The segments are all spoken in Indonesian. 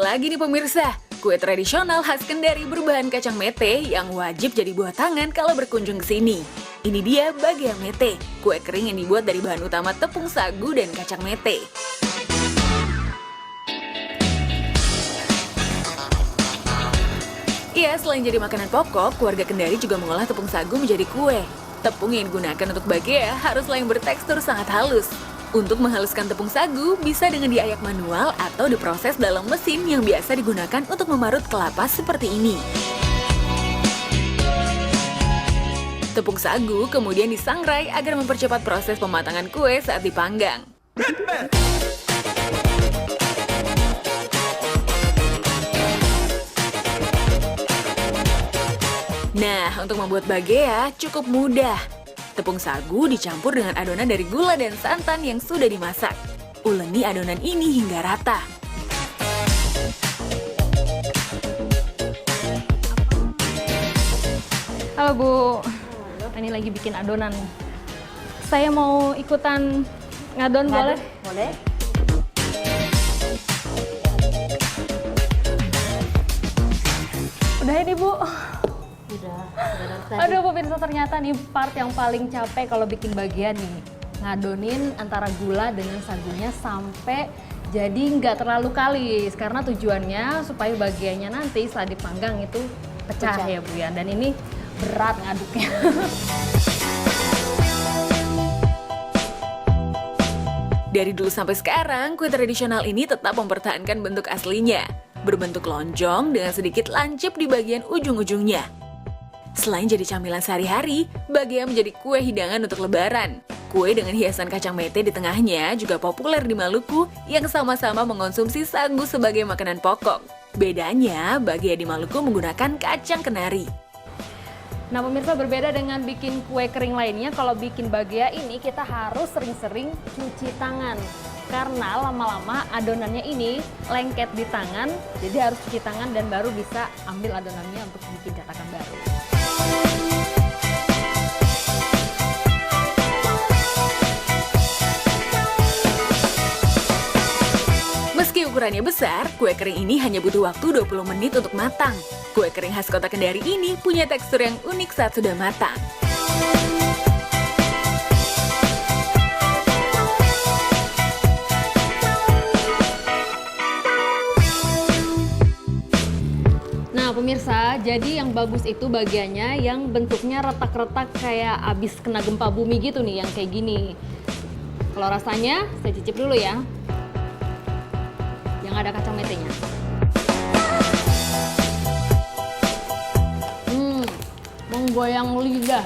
lagi nih pemirsa, kue tradisional khas Kendari berbahan kacang mete yang wajib jadi buah tangan kalau berkunjung ke sini. Ini dia Bagea Mete, kue kering yang dibuat dari bahan utama tepung sagu dan kacang mete. Iya, selain jadi makanan pokok, keluarga Kendari juga mengolah tepung sagu menjadi kue. Tepung yang digunakan untuk bagea haruslah yang bertekstur sangat halus. Untuk menghaluskan tepung sagu, bisa dengan diayak manual atau diproses dalam mesin yang biasa digunakan untuk memarut kelapa seperti ini. Tepung sagu kemudian disangrai agar mempercepat proses pematangan kue saat dipanggang. Nah, untuk membuat bagea cukup mudah. Tepung sagu dicampur dengan adonan dari gula dan santan yang sudah dimasak. Uleni adonan ini hingga rata. Halo Bu, ini lagi bikin adonan. Saya mau ikutan ngadon boleh? Boleh. Udah ini Bu. Udah Aduh pemirsa, ternyata nih part yang paling capek kalau bikin bagian nih. Ngadonin antara gula dengan sagunya sampai jadi nggak terlalu kalis. Karena tujuannya supaya bagiannya nanti setelah dipanggang itu pecah ya Bu ya. Dan ini berat ngaduknya. Dari dulu sampai sekarang, kue tradisional ini tetap mempertahankan bentuk aslinya. Berbentuk lonjong dengan sedikit lancip di bagian ujung-ujungnya. Selain jadi camilan sehari-hari, bagea menjadi kue hidangan untuk lebaran. Kue dengan hiasan kacang mete di tengahnya juga populer di Maluku yang sama-sama mengonsumsi sagu sebagai makanan pokok. Bedanya, bagea di Maluku menggunakan kacang kenari. Nah pemirsa, berbeda dengan bikin kue kering lainnya, kalau bikin bagea ini kita harus sering-sering cuci tangan. Karena lama-lama adonannya ini lengket di tangan, jadi harus cuci tangan dan baru bisa ambil adonannya untuk bikin cetakan baru. Meski ukurannya besar, kue kering ini hanya butuh waktu 20 menit untuk matang. Kue kering khas kota Kendari ini punya tekstur yang unik saat sudah matang. Nah pemirsa, jadi yang bagus itu bagiannya yang bentuknya retak-retak kayak abis kena gempa bumi gitu nih, yang kayak gini. Kalau rasanya, saya cicip dulu ya. Yang ada kacang metenya. Menggoyang lidah.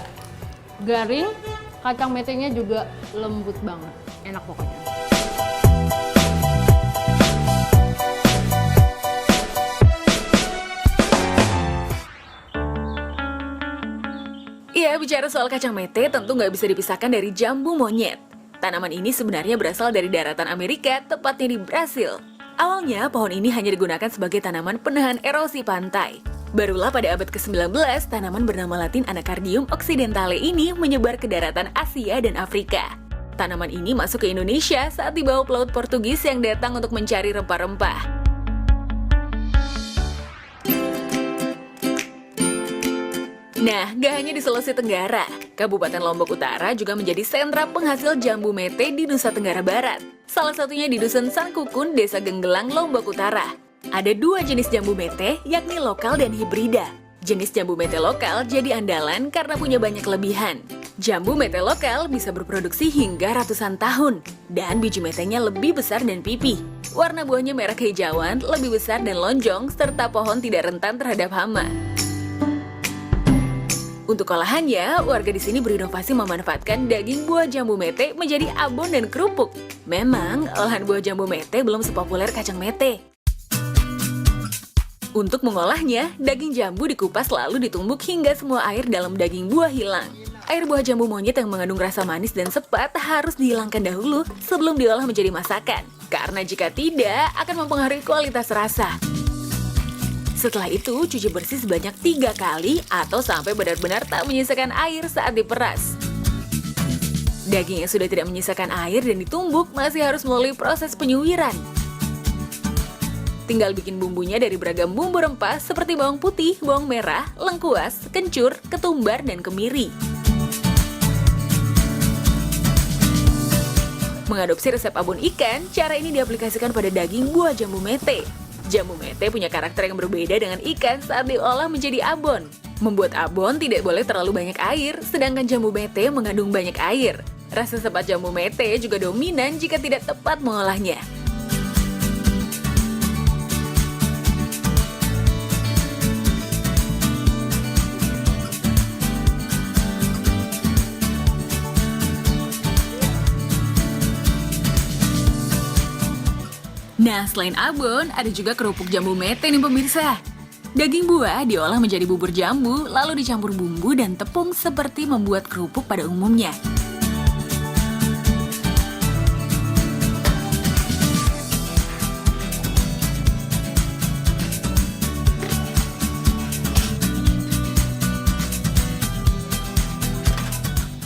Garing, kacang metenya juga lembut banget. Enak pokoknya. Iya, bicara soal kacang mete tentu nggak bisa dipisahkan dari jambu monyet. Tanaman ini sebenarnya berasal dari daratan Amerika, tepatnya di Brasil. Awalnya, pohon ini hanya digunakan sebagai tanaman penahan erosi pantai. Barulah pada abad ke-19, tanaman bernama latin Anacardium occidentale ini menyebar ke daratan Asia dan Afrika. Tanaman ini masuk ke Indonesia saat dibawa pelaut Portugis yang datang untuk mencari rempah-rempah. Nah, gak hanya di Sulawesi Tenggara, Kabupaten Lombok Utara juga menjadi sentra penghasil jambu mete di Nusa Tenggara Barat. Salah satunya di Dusun Sangkukun, Desa Genggelang, Lombok Utara. Ada dua jenis jambu mete, yakni lokal dan hibrida. Jenis jambu mete lokal jadi andalan karena punya banyak kelebihan. Jambu mete lokal bisa berproduksi hingga ratusan tahun, dan biji metenya lebih besar dan pipih. Warna buahnya merah kehijauan, lebih besar dan lonjong, serta pohon tidak rentan terhadap hama. Untuk olahannya, warga di sini berinovasi memanfaatkan daging buah jambu mete menjadi abon dan kerupuk. Memang, olahan buah jambu mete belum sepopuler kacang mete. Untuk mengolahnya, daging jambu dikupas lalu ditumbuk hingga semua air dalam daging buah hilang. Air buah jambu monyet yang mengandung rasa manis dan sepat harus dihilangkan dahulu sebelum diolah menjadi masakan. Karena jika tidak, akan mempengaruhi kualitas rasa. Setelah itu, cuci bersih sebanyak 3 kali atau sampai benar-benar tak menyisakan air saat diperas. Daging yang sudah tidak menyisakan air dan ditumbuk masih harus melalui proses penyuiran. Tinggal bikin bumbunya dari beragam bumbu rempah seperti bawang putih, bawang merah, lengkuas, kencur, ketumbar, dan kemiri. Mengadopsi resep abon ikan, cara ini diaplikasikan pada daging buah jambu mete. Jambu mete punya karakter yang berbeda dengan ikan saat diolah menjadi abon. Membuat abon tidak boleh terlalu banyak air, sedangkan jambu mete mengandung banyak air. Rasa sepat jambu mete juga dominan jika tidak tepat mengolahnya. Nah, selain abon, ada juga kerupuk jambu mete nih pemirsa. Daging buah diolah menjadi bubur jambu, lalu dicampur bumbu dan tepung seperti membuat kerupuk pada umumnya.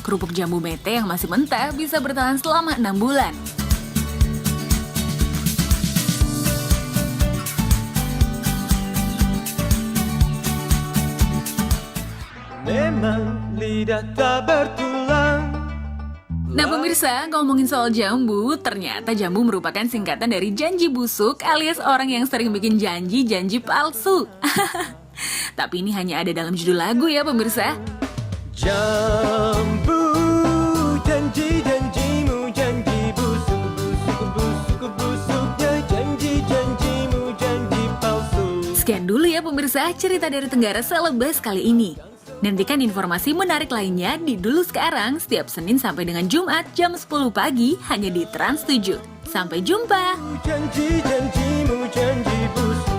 Kerupuk jambu mete yang masih mentah bisa bertahan selama 6 bulan. Memang lidah tak bertulang. Nah pemirsa, ngomongin soal jambu, ternyata jambu merupakan singkatan dari janji busuk alias orang yang sering bikin janji-janji palsu. Tapi ini hanya ada dalam judul lagu ya pemirsa. Jambu, janji-janjimu, janji busuk, busuk, busuknya, janji-janjimu, janji palsu. Sekian dulu ya pemirsa cerita dari Tenggara Selebas kali ini. Nantikan informasi menarik lainnya di Dulu Sekarang setiap Senin sampai dengan Jumat jam 10 pagi hanya di Trans 7. Sampai jumpa! Janji-janjimu, janji busuk.